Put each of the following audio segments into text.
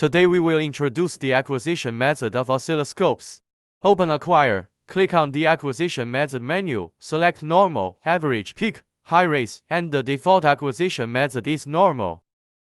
Today we will introduce the acquisition method of oscilloscopes. Open Acquire, click on the acquisition method menu, select normal, average, peak, high raise, and the default acquisition method is normal.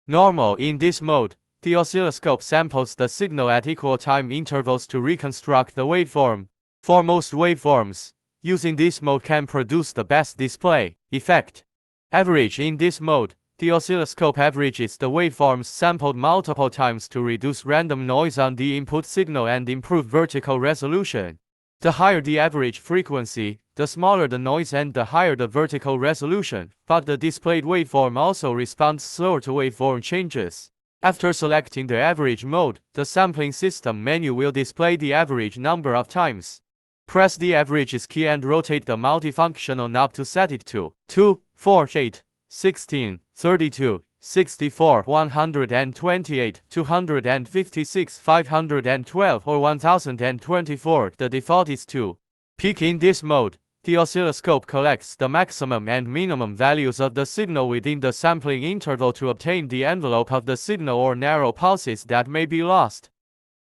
Normal. In this mode, the oscilloscope samples the signal at equal time intervals to reconstruct the waveform. For most waveforms, using this mode can produce the best display effect. Average. In this mode, the oscilloscope averages the waveforms sampled multiple times to reduce random noise on the input signal and improve vertical resolution. The higher the average frequency, the smaller the noise and the higher the vertical resolution, but the displayed waveform also responds slower to waveform changes. After selecting the average mode, the sampling system menu will display the average number of times. Press the averages key and rotate the multifunctional knob to set it to 2, 4, 8, 16, 32, 64, 128, 256, 512 or 1024. The default is 2. Peak. In this mode, the oscilloscope collects the maximum and minimum values of the signal within the sampling interval to obtain the envelope of the signal or narrow pulses that may be lost.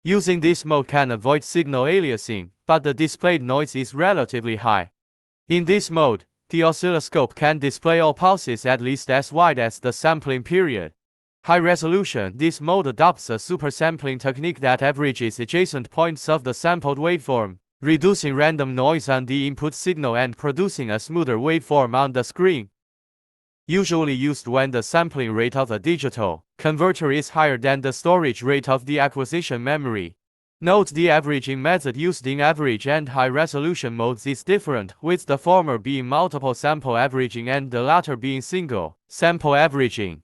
Using this mode can avoid signal aliasing, but the displayed noise is relatively high. In this mode, the oscilloscope can display all pulses at least as wide as the sampling period. High resolution. This mode adopts a supersampling technique that averages adjacent points of the sampled waveform, reducing random noise on the input signal and producing a smoother waveform on the screen. Usually used when the sampling rate of a digital converter is higher than the storage rate of the acquisition memory. Note the averaging method used in average and high resolution modes is different, with the former being multiple sample averaging and the latter being single sample averaging.